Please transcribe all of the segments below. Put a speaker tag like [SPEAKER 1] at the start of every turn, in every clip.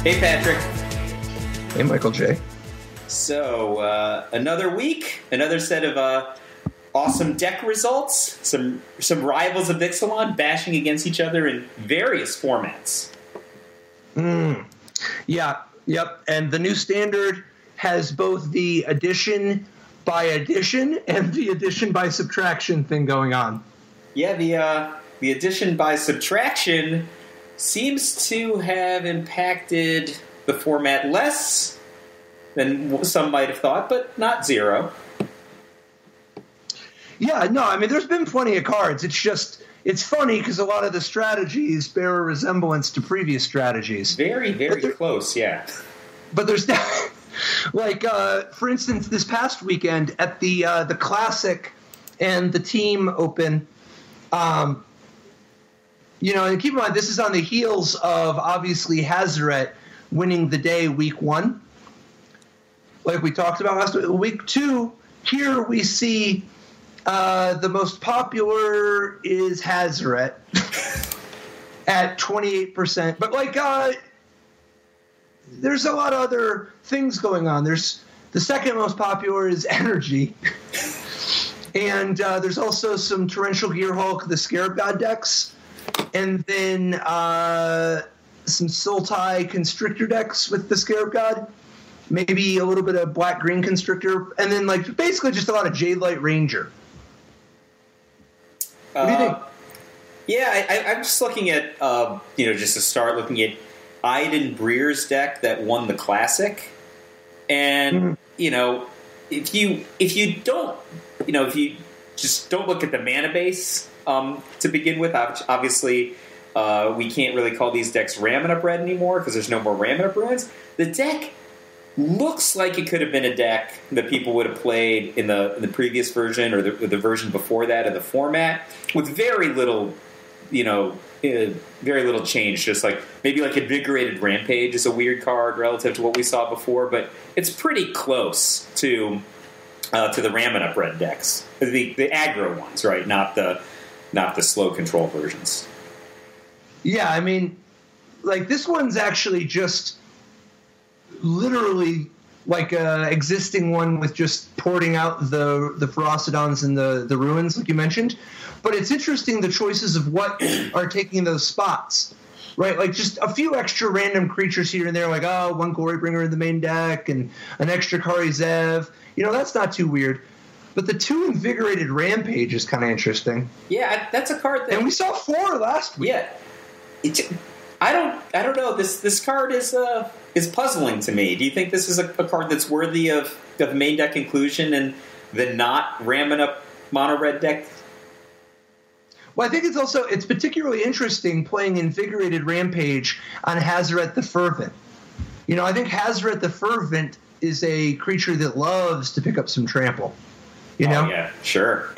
[SPEAKER 1] Hey, Patrick.
[SPEAKER 2] Hey, Michael J.
[SPEAKER 1] So, another week, another set of awesome deck results. Some rivals of Ixalan bashing against each other in various formats.
[SPEAKER 2] Yeah, yep. And the new standard has both the addition by addition and the addition by subtraction thing going on.
[SPEAKER 1] Yeah, the addition by subtraction seems to have impacted the format less than some might have thought, but not zero.
[SPEAKER 2] Yeah, no, I mean, there's been plenty of cards. It's funny because a lot of the strategies bear a resemblance to previous strategies.
[SPEAKER 1] Very, very close, yeah.
[SPEAKER 2] But there's like, for instance, this past weekend at the Classic and the Team Open, and keep in mind, this is on the heels of, obviously, Hazoret winning the day week 1. Like we talked about last week. Week 2, here we see the most popular is Hazoret at 28%. But, there's a lot of other things going on. There's the second most popular is Energy. And there's also some Torrential Gearhulk, the Scarab God decks. And then some Sultai Constrictor decks with the Scarab God. Maybe a little bit of Black-Green Constrictor. And then, basically just a lot of Jadelight Ranger. What do you think?
[SPEAKER 1] Yeah, I'm just looking at, just to start looking at Iden Breer's deck that won the Classic. And, if you just don't look at the mana base to begin with, obviously we can't really call these decks Ramunap Red anymore because there's no more Ramunap Ruins. The deck looks like it could have been a deck that people would have played in the previous version or the version before that of the format with very little, very little change. Just maybe Invigorated Rampage is a weird card relative to what we saw before, but it's pretty close to the Ramunap Red decks, the aggro ones, right? Not the slow control versions.
[SPEAKER 2] Yeah, I mean, this one's actually just literally like a existing one with just porting out the Ferocidons and the Ruins, like you mentioned. But it's interesting the choices of what are taking those spots, right? Just a few extra random creatures here and there, one Glorybringer in the main deck and an extra Kari Zev. That's not too weird. But the 2 Invigorated Rampage is kind of interesting.
[SPEAKER 1] Yeah, that's a card that...
[SPEAKER 2] And we saw 4 last week.
[SPEAKER 1] Yeah. I don't know. This card is puzzling to me. Do you think this is a card that's worthy of main deck inclusion in the not Ramunap mono red deck?
[SPEAKER 2] Well, I think it's particularly interesting playing Invigorated Rampage on Hazoret the Fervent. I think Hazoret the Fervent is a creature that loves to pick up some trample. Oh,
[SPEAKER 1] yeah, sure.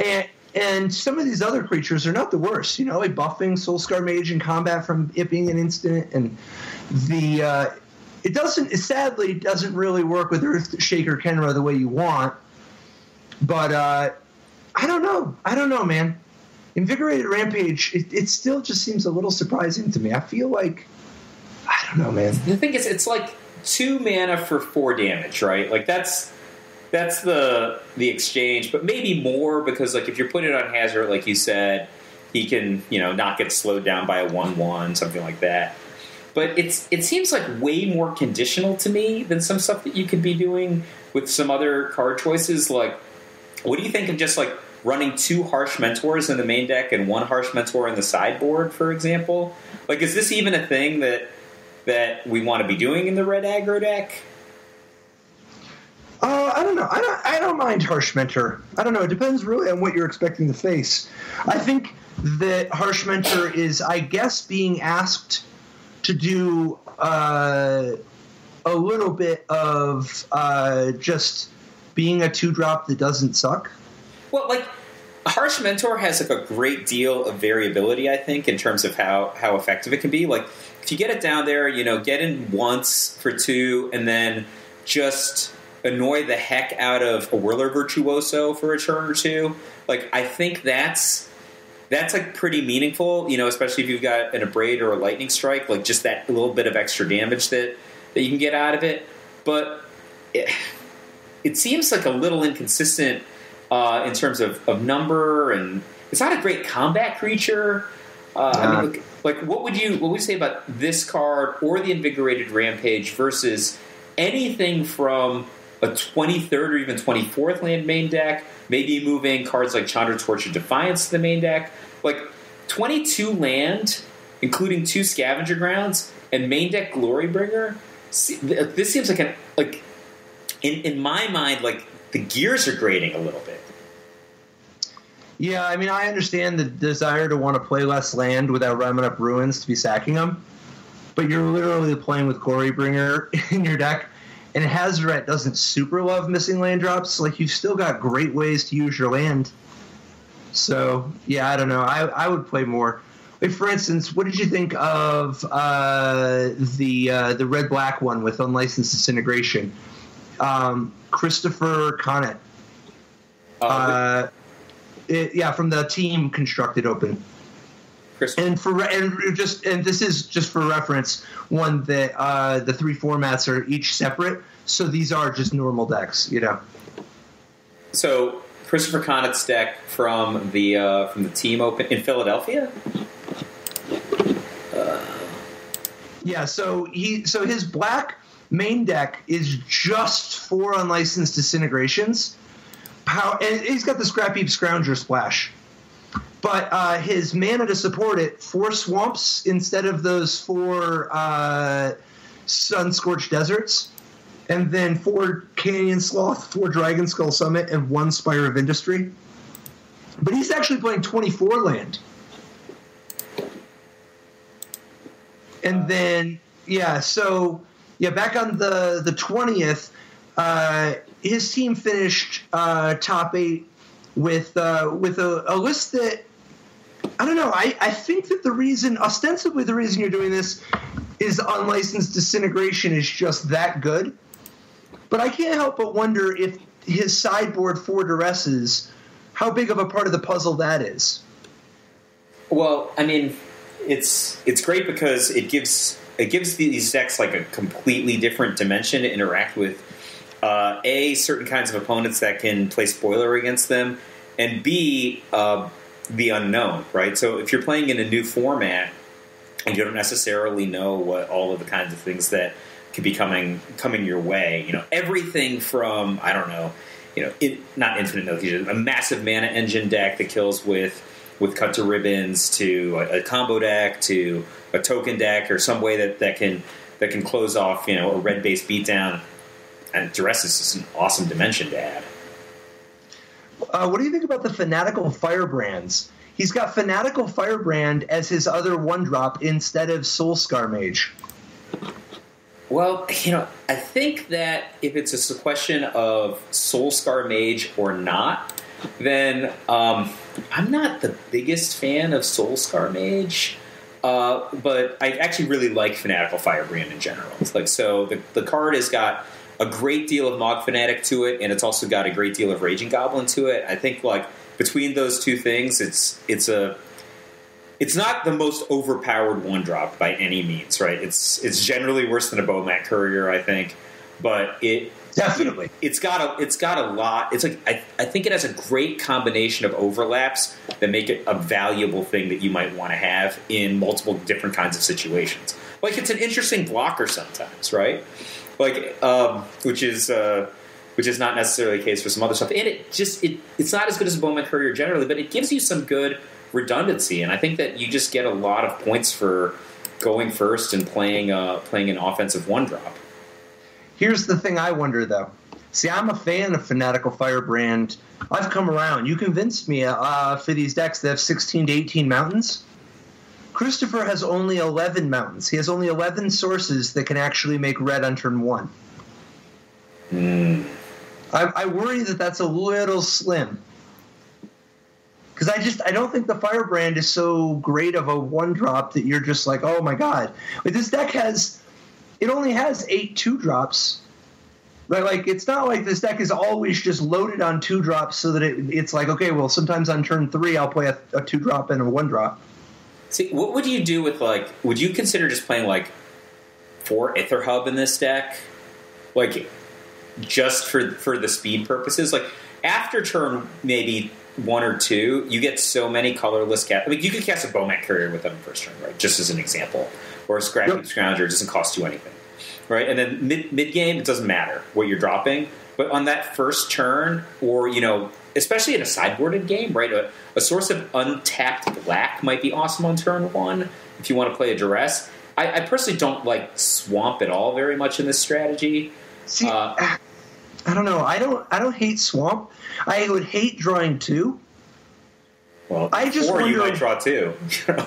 [SPEAKER 2] And some of these other creatures are not the worst. Like buffing Soulscar Mage in combat from ipping an instant, and it sadly doesn't really work with Earthshaker Khenra the way you want. But I don't know, man. Invigorated Rampage, it still just seems a little surprising to me. I feel like, I don't know, man.
[SPEAKER 1] The thing is, it's 2 mana for 4 damage, right? That's the exchange, but maybe more because if you're putting it on Hazoret, like you said, he can not get slowed down by a 1/1, something like that. But it seems way more conditional to me than some stuff that you could be doing with some other card choices. What do you think of just running 2 Harsh Mentors in the main deck and 1 Harsh Mentor in the sideboard, for example? Is this even a thing that we want to be doing in the red aggro deck?
[SPEAKER 2] I don't know. I don't mind Harsh Mentor. I don't know. It depends really on what you're expecting to face. I think that Harsh Mentor is, I guess, being asked to do a little bit of just being a 2-drop that doesn't suck.
[SPEAKER 1] Well, Harsh Mentor has a great deal of variability, I think, in terms of how effective it can be. If you get it down there, get in once for 2, and then just annoy the heck out of a Whirler Virtuoso for a turn or 2. I think that's pretty meaningful, especially if you've got an Abrade or a Lightning Strike, just that little bit of extra damage that that you can get out of it, but it seems like a little inconsistent in terms of number, and it's not a great combat creature. I mean, like what would you say about this card or the Invigorated Rampage versus anything from a 23rd or even 24th land main deck? Maybe moving cards like Chandra Torch or Defiance to the main deck. Like 22 land, including 2 Scavenger Grounds, and main deck Glorybringer. This seems like in my mind, like the gears are grating a little bit.
[SPEAKER 2] Yeah, I mean, I understand the desire to want to play less land without Ramunap Ruins to be sacking them, but you're literally playing with Glorybringer in your deck, and Hazoret doesn't super love missing land drops. Like, you've still got great ways to use your land. So, yeah, I don't know. I would play more. Like, for instance, what did you think of the red-black one with Unlicensed Disintegration? Christopher Connet. From the team constructed open. And this is just for reference, one that the 3 formats are each separate, so these are just normal decks, you know. So
[SPEAKER 1] Christopher Connet's deck from the team open in Philadelphia.
[SPEAKER 2] So his black main deck is just 4 Unlicensed Disintegrations. And he's got the Scrap Heap Scrounger Splash. But his mana to support it, 4 Swamps instead of those 4 Sun-Scorched Deserts, and then 4 Canyon Sloth, 4 Dragon Skull Summit, and 1 Spire of Industry. But he's actually playing 24 land. And then, back on the 20th, his team finished top 8 with a list that, I don't know, I think that ostensibly the reason you're doing this is Unlicensed Disintegration is just that good. But I can't help but wonder if his sideboard 4 Duresses, how big of a part of the puzzle that is.
[SPEAKER 1] Well, I mean, it's great because it gives these decks like a completely different dimension to interact with. Certain kinds of opponents that can play spoiler against them, and B, the unknown, right? So if you're playing in a new format and you don't necessarily know what all of the kinds of things that could be coming your way, you know, everything from, I don't know, you know, not Infinite Nothing, a massive mana engine deck that kills with Cut to Ribbons, to a combo deck, to a token deck, or some way that can close off, you know, a red-based beatdown. And Duress is just an awesome dimension to add.
[SPEAKER 2] What do you think about the Fanatical Firebrands? He's got Fanatical Firebrand as his other 1-drop instead of Soulscar Mage.
[SPEAKER 1] Well, you know, I think that if it's a question of Soulscar Mage or not, then I'm not the biggest fan of Soulscar Mage. But I actually really like Fanatical Firebrand in general. It's like, so the card has got a great deal of Mog Fanatic to it, and it's also got a great deal of Raging Goblin to it. I think, like, between those two things, it's not the most overpowered 1-drop by any means, right? It's generally worse than a Bomat Courier, I think, but
[SPEAKER 2] definitely
[SPEAKER 1] it's got a lot. It's like I think it has a great combination of overlaps that make it a valuable thing that you might want to have in multiple different kinds of situations. Like, it's an interesting blocker sometimes, right? Like, which is not necessarily the case for some other stuff. And it's not as good as a Bomat Courier generally, but it gives you some good redundancy. And I think that you just get a lot of points for going first and playing an offensive 1-drop.
[SPEAKER 2] Here's the thing I wonder, though. See, I'm a fan of Fanatical Firebrand. I've come around. You convinced me for these decks that have 16 to 18 mountains. Christopher has only 11 mountains. He has only 11 sources that can actually make red on turn 1. I worry that that's a little slim. Because I don't think the Firebrand is so great of a 1-drop that you're just like, oh my god. But this deck only has 8 2-drops. Right? Like, it's not like this deck is always just loaded on 2-drops so that it's like, okay, well, sometimes on turn 3 I'll play a 2-drop and a 1-drop.
[SPEAKER 1] See, what would you do with, like, would you consider just playing, like, 4 Aether Hub in this deck, like just for the speed purposes. Like after turn maybe 1 or 2, you get so many colorless cast. I mean, you could cast a Bomat Courier with them first turn, right? Just as an example, or a Scrappy Scrounger. It doesn't cost you anything, right? And then mid game, it doesn't matter what you're dropping, but on that first turn, or especially in a sideboarded game, right? A source of untapped black might be awesome on turn 1 if you want to play a duress. I personally don't like Swamp at all very much in this strategy.
[SPEAKER 2] See, I don't know. I don't hate Swamp. I would hate drawing 2.
[SPEAKER 1] Well,
[SPEAKER 2] I just wonder,
[SPEAKER 1] you might draw 2.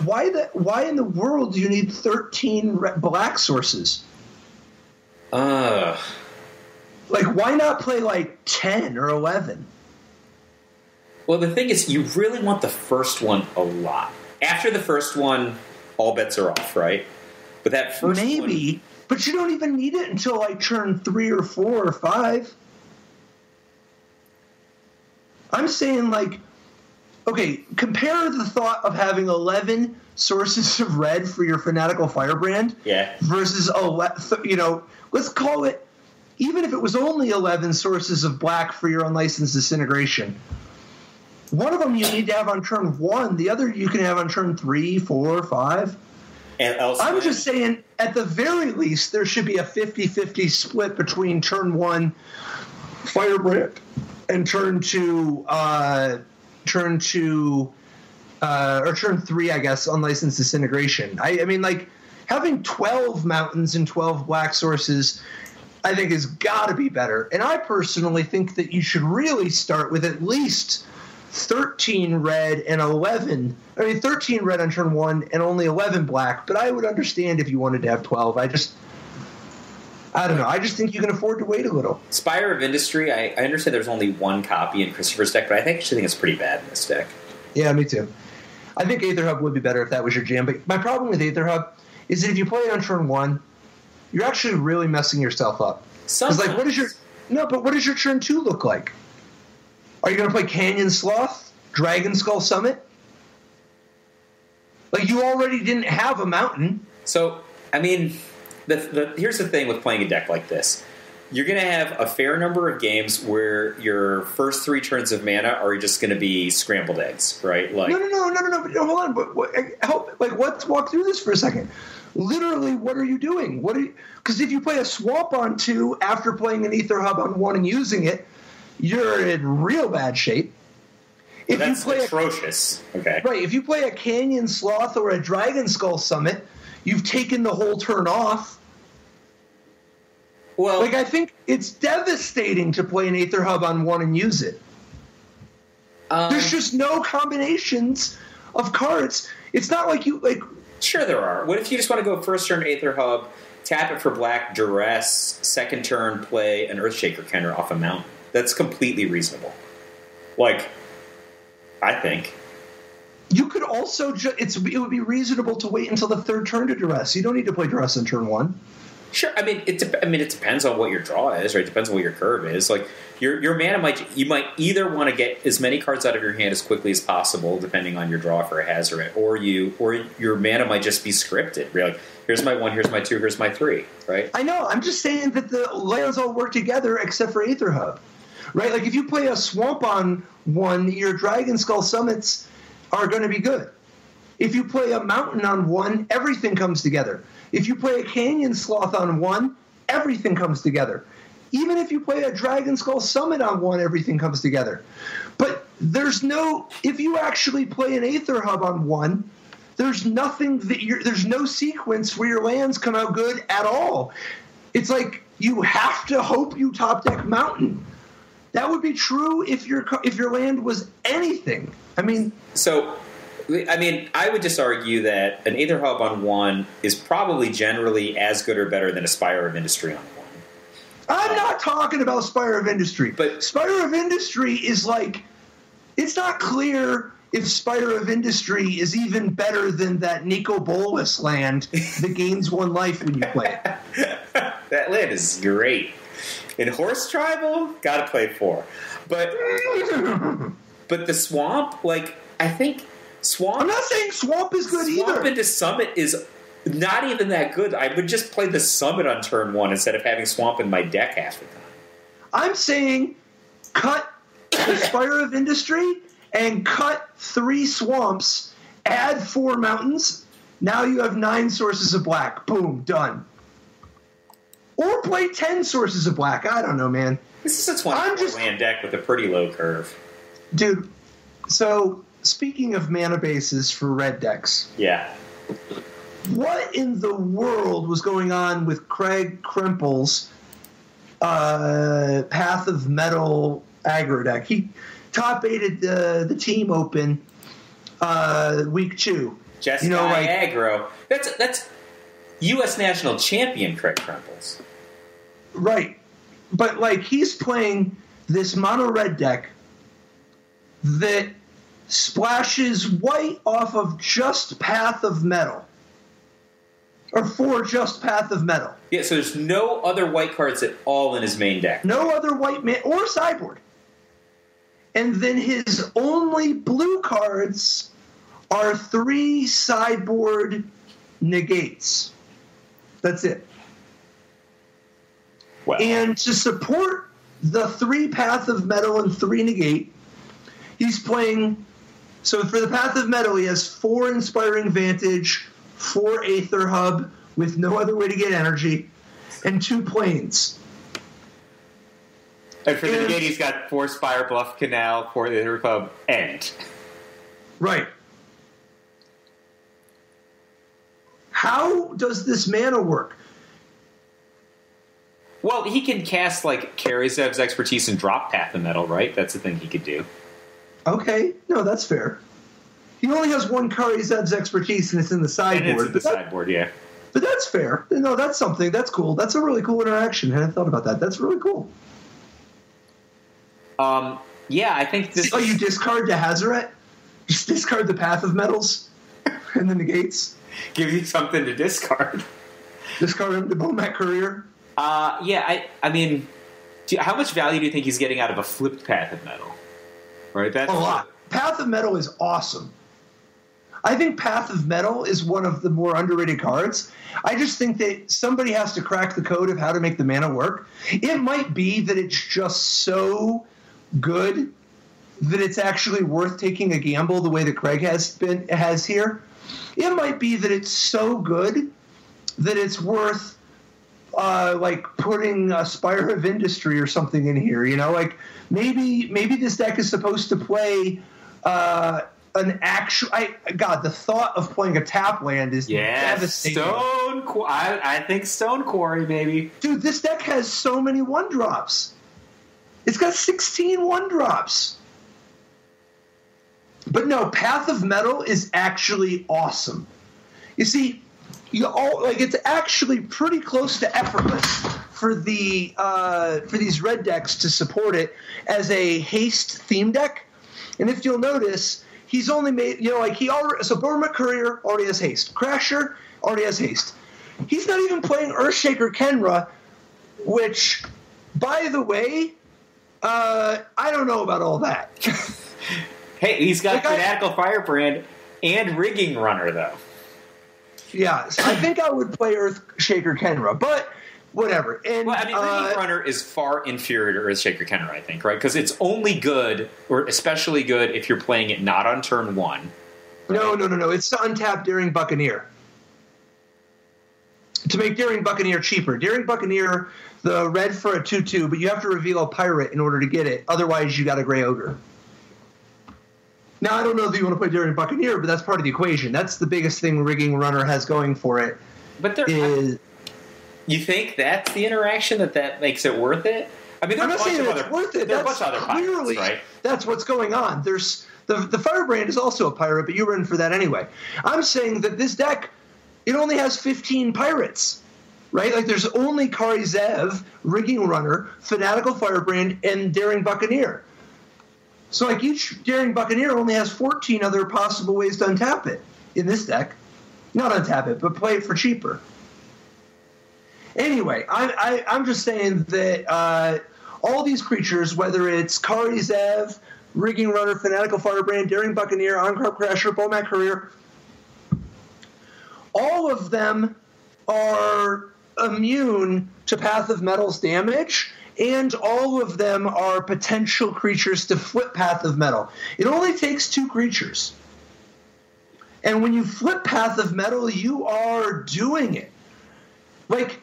[SPEAKER 2] why in the world do you need 13 black sources? Like, why not play like 10 or 11?
[SPEAKER 1] Well, the thing is, you really want the first one a lot. After the first one, all bets are off, right? But that first one,
[SPEAKER 2] but you don't even need it until like turn 3 or 4 or 5. I'm saying, like, okay, compare the thought of having 11 sources of red for your Fanatical Firebrand versus, let's call it, even if it was only 11 sources of black for your Unlicensed Disintegration. One of them you need to have on turn 1. The other you can have on turn 3, 4, 5.
[SPEAKER 1] And
[SPEAKER 2] I'm just saying, at the very least, there should be a 50-50 split between turn 1 Firebrand and turn 2, or turn 3, I guess, Unlicensed Disintegration. I mean, like, having 12 mountains and 12 black sources, I think, has got to be better. And I personally think that you should really start with at least 13 red and 11. I mean, 13 red on turn 1 and only 11 black. But I would understand if you wanted to have 12. I don't know. I just think you can afford to wait a little.
[SPEAKER 1] Spire of Industry, I understand there's only 1 copy in Christopher's deck, but I actually think it's pretty bad in this deck.
[SPEAKER 2] Yeah, me too. I think Aether Hub would be better if that was your jam. But my problem with Aether Hub is that if you play it on turn 1, you're actually really messing yourself up. Because, like, what does your turn 2 look like? Are you going to play Canyon Sloth, Dragon Skull Summit? Like, you already didn't have a mountain.
[SPEAKER 1] So, I mean, here's the thing with playing a deck like this. You're going to have a fair number of games where your first 3 turns of mana are just going to be scrambled eggs, right? Like,
[SPEAKER 2] No, hold on. Let's walk through this for a second. Literally, what are you doing? Because if you play a Swamp on 2 after playing an Aether Hub on 1 and using it, you're in real bad shape. If
[SPEAKER 1] that's
[SPEAKER 2] you play
[SPEAKER 1] atrocious. Okay.
[SPEAKER 2] Right. If you play a Canyon Sloth or a Dragon Skull Summit, you've taken the whole turn off.
[SPEAKER 1] Well,
[SPEAKER 2] like, I think it's devastating to play an Aether Hub on 1 and use it. There's just no combinations of cards. It's not like you like.
[SPEAKER 1] Sure, there are. What if you just want to go first turn Aether Hub, tap it for black, duress, second turn play an Earthshaker Khenra off a mountain? That's completely reasonable. Like, I think.
[SPEAKER 2] You could also it would be reasonable to wait until the third turn to duress. You don't need to play duress on turn 1.
[SPEAKER 1] Sure. I mean, it depends on what your draw is, right? It depends on what your curve is. Like, your mana you might either want to get as many cards out of your hand as quickly as possible, depending on your draw for a Hazoret, or your mana might just be scripted. You're like, here's my 1, here's my 2, here's my 3, right?
[SPEAKER 2] I know. I'm just saying that the lands all work together except for Aether Hub, right? Like, if you play a Swamp on 1, your Dragon Skull Summits are going to be good. If you play a Mountain on 1, everything comes together. If you play a Canyon Sloth on 1, everything comes together. Even if you play a Dragon Skull Summit on 1, everything comes together. But if you actually play an Aether Hub on 1, there's no sequence where your lands come out good at all. It's like you have to hope you top deck Mountain. That would be true if your land was anything. I mean,
[SPEAKER 1] I would just argue that an Aether Hub on 1 is probably generally as good or better than a Spire of Industry on 1.
[SPEAKER 2] I'm not talking about Spire of Industry. But Spire of Industry is like, it's not clear if Spire of Industry is even better than that Nico Bolas land that gains 1 life when you play it.
[SPEAKER 1] That land is great. In Horse Tribal, gotta play 4. But the Swamp, like, I think Swamp...
[SPEAKER 2] I'm not saying Swamp is good either.
[SPEAKER 1] Swamp into Summit is Not even that good. I would just play the summon on turn 1 instead of having Swamp in my deck half the time.
[SPEAKER 2] I'm saying cut the Spire of Industry and cut 3 swamps, add 4 mountains. Now you have 9 sources of black. Boom, done. Or play 10 sources of black. I don't know, man.
[SPEAKER 1] This is a 24-land deck with a pretty low curve.
[SPEAKER 2] Dude, so speaking of mana bases for red decks.
[SPEAKER 1] Yeah.
[SPEAKER 2] What in the world was going on with Craig Krempels' Path of Mettle aggro deck? He top-8'd the team open week 2.
[SPEAKER 1] Just aggro. That's U.S. national champion Craig Krempels.
[SPEAKER 2] Right. But, he's playing this mono-red deck that splashes white off of just Path of Mettle. Or for just Path of Mettle.
[SPEAKER 1] Yeah, so there's no other white cards at all in his main deck.
[SPEAKER 2] No other white or sideboard. And then his only blue cards are 3 sideboard negates. That's it.
[SPEAKER 1] Wow.
[SPEAKER 2] And to support the 3 Path of Mettle and 3 negate, he's playing... So for the Path of Mettle, he has 4 Inspiring Vantage, 4 Aether Hub with no other way to get energy, and 2 Plains.
[SPEAKER 1] And for the negate, he's got 4 Spire Bluff Canal, 4 Aether Hub, End.
[SPEAKER 2] Right. How does this mana work?
[SPEAKER 1] Well, he can cast, Karizev's Expertise and drop Path of Mettle, right? That's the thing he could do.
[SPEAKER 2] Okay. No, that's fair. He only has 1 Karizev's Expertise, and it's in the sideboard.
[SPEAKER 1] And it's in the sideboard, yeah.
[SPEAKER 2] But that's fair. No, that's something. That's cool. That's a really cool interaction. I hadn't thought about that. That's really cool.
[SPEAKER 1] Yeah, I think this...
[SPEAKER 2] Oh, you discard the Hazoret? Just discard the Path of Metals and the negates?
[SPEAKER 1] Give you something to discard.
[SPEAKER 2] Discard him to Bomat Courier?
[SPEAKER 1] Yeah, I mean... how much value do you think he's getting out of a flipped Path of Mettle? Right, that's
[SPEAKER 2] a lot. Path of Mettle is awesome. I think Path of Mettle is one of the more underrated cards. I just think that somebody has to crack the code of how to make the mana work. It might be that it's just so good that it's actually worth taking a gamble the way that Craig has here. It might be that it's so good that it's worth putting a Spire of Industry or something in here. Maybe this deck is supposed to play an actual... the thought of playing a tap land is devastating.
[SPEAKER 1] I think Stone Quarry, maybe.
[SPEAKER 2] Dude, this deck has so many 1-drops. It's got 16 1-drops. But no, Path of Mettle is actually awesome. You see, it's actually pretty close to effortless for these red decks to support it as a haste theme deck. And if you'll notice, he's only made so Bomat Courier already has haste. Crasher already has haste. He's not even playing Earthshaker Khenra, which, by the way, I don't know about all that.
[SPEAKER 1] Hey, he's got Fanatical Firebrand and Rigging Runner, though.
[SPEAKER 2] Yeah, so I think I would play Earthshaker Khenra, but whatever. And,
[SPEAKER 1] Rigging Runner is far inferior to Earthshaker Khenra, I think, right? Because it's only good, or especially good, if you're playing it not on turn 1. Right?
[SPEAKER 2] No. It's to untap Daring Buccaneer. To make Daring Buccaneer cheaper. Daring Buccaneer, the red for a 2/2, but you have to reveal a pirate in order to get it. Otherwise, you got a Grey Ogre. Now, I don't know that you want to play Daring Buccaneer, but that's part of the equation. That's the biggest thing Rigging Runner has going for it.
[SPEAKER 1] But you think that's the interaction that makes it worth it? I mean,
[SPEAKER 2] I'm not saying it's worth it. That's clearly pirates, right? That's what's going on. There's the Firebrand is also a pirate, but you were in for that anyway. I'm saying that this deck, it only has 15 pirates, right? There's only Karizev, Rigging Runner, Fanatical Firebrand, and Daring Buccaneer. So, each Daring Buccaneer only has 14 other possible ways to untap it in this deck. Not untap it, but play it for cheaper. Anyway, I'm just saying that all these creatures, whether it's Karizev, Rigging Runner, Fanatical Firebrand, Daring Buccaneer, Ahn-Crop Crasher, Bomat Courier, all of them are immune to Path of Mettle's damage, and all of them are potential creatures to flip Path of Mettle. It only takes 2 creatures. And when you flip Path of Mettle, you are doing it. Like,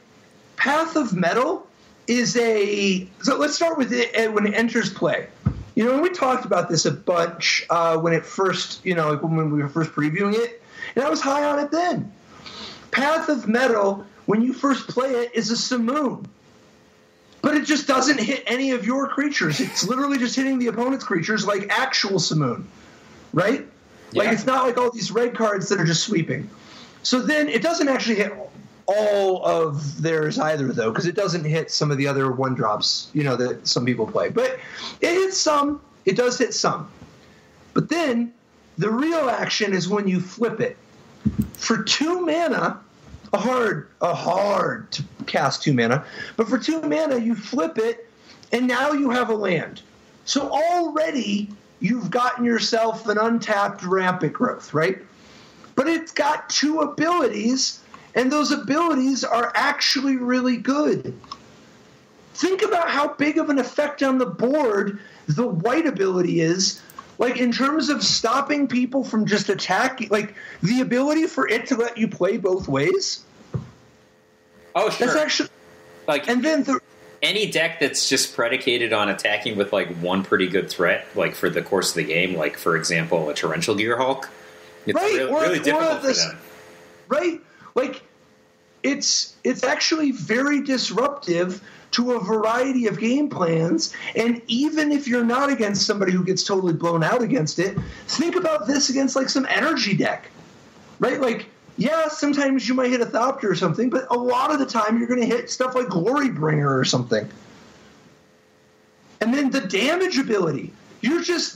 [SPEAKER 2] Path of Mettle is so let's start with it when it enters play. You know, we talked about this a bunch when it first, like when we were first previewing it, and I was high on it then. Path of Mettle, when you first play it, is a Simoon. But it just doesn't hit any of your creatures. It's literally just hitting the opponent's creatures like actual Simoon, right? Yeah. Like, it's not like all these red cards that are just sweeping. So then it doesn't actually hit all of theirs either, though, because it doesn't hit some of the other 1-drops, that some people play. But it hits some. It does hit some. But then the real action is when you flip it. For 2 mana, a hard to cast 2 mana, but for 2 mana you flip it, and now you have a land. So already you've gotten yourself an untapped rampant growth, right? But it's got 2 abilities, and those abilities are actually really good. Think about how big of an effect on the board the white ability is, like in terms of stopping people from just attacking, like the ability for it to let you play both ways.
[SPEAKER 1] Oh, sure.
[SPEAKER 2] That's actually,
[SPEAKER 1] like, and then any deck that's just predicated on attacking with like one pretty good threat, like for the course of the game, like for example, a Torrential Gearhulk, it's
[SPEAKER 2] right,
[SPEAKER 1] really difficult for them.
[SPEAKER 2] Right, like it's actually very disruptive to a variety of game plans, and even if you're not against somebody who gets totally blown out against it, think about this against like some energy deck, right? Like, yeah, sometimes you might hit a Thopter or something, but a lot of the time you're going to hit stuff like Glorybringer or something. And then the damage ability,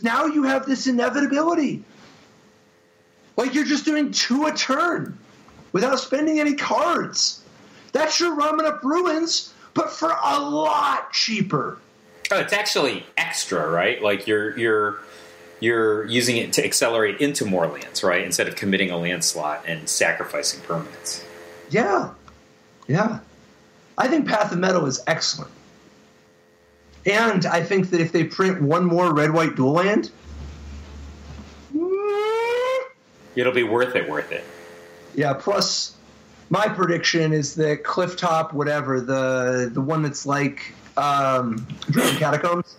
[SPEAKER 2] now you have this inevitability. Like, you're just doing 2 a turn without spending any cards. That's your Ramunap Ruins, but for a lot cheaper.
[SPEAKER 1] Oh, it's actually extra, right? Like you're using it to accelerate into more lands, right? Instead of committing a land slot and sacrificing permanents.
[SPEAKER 2] Yeah. I think Path of Mettle is excellent. And I think that if they print one more red-white dual land,
[SPEAKER 1] it'll be worth it.
[SPEAKER 2] Yeah, plus my prediction is that Clifftop, whatever, the one that's like Dragon Catacombs,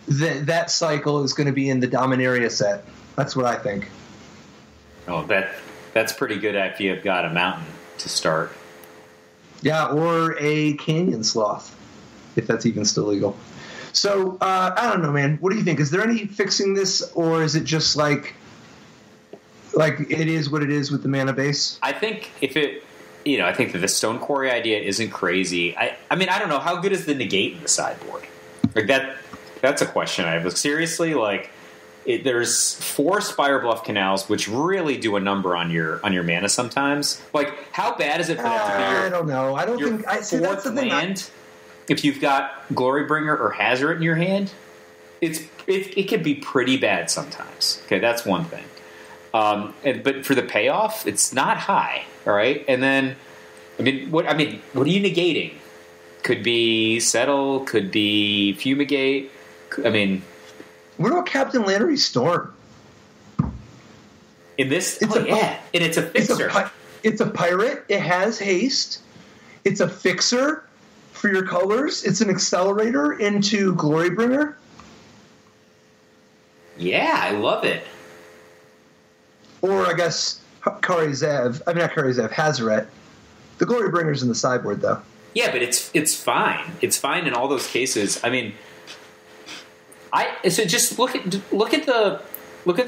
[SPEAKER 2] that cycle is going to be in the Dominaria set. That's what I think.
[SPEAKER 1] Oh, that's pretty good if you've got a mountain to start.
[SPEAKER 2] Yeah, or a Canyon Sloth, if that's even still legal. So, I don't know, man. What do you think? Is there any fixing this, or is it just like it is what it is with the mana base?
[SPEAKER 1] I think I think that the Stone Quarry idea isn't crazy. I mean, I don't know. How good is the negate in the sideboard? Like that's a question I have. Like, seriously, like there's 4 Spire Bluff Canals, which really do a number on your mana sometimes. Like, how bad is it for that to be
[SPEAKER 2] I don't know. I don't think I see that's the
[SPEAKER 1] land. If you've got Glorybringer or Hazoret in your hand, it can be pretty bad sometimes. Okay, that's one thing. But for the payoff, it's not high. All right, and then what are you negating? Could be Settle, could be Fumigate.
[SPEAKER 2] What about Captain Lannery's Storm?
[SPEAKER 1] In this, and it's a fixer.
[SPEAKER 2] It's a pirate. It has haste. It's a fixer for your colors. It's an accelerator into Glorybringer.
[SPEAKER 1] Yeah, I love it.
[SPEAKER 2] Or I guess Hazoret. The Glorybringer's in the sideboard, though.
[SPEAKER 1] Yeah, but it's fine. It's fine in all those cases. I mean, so just look at the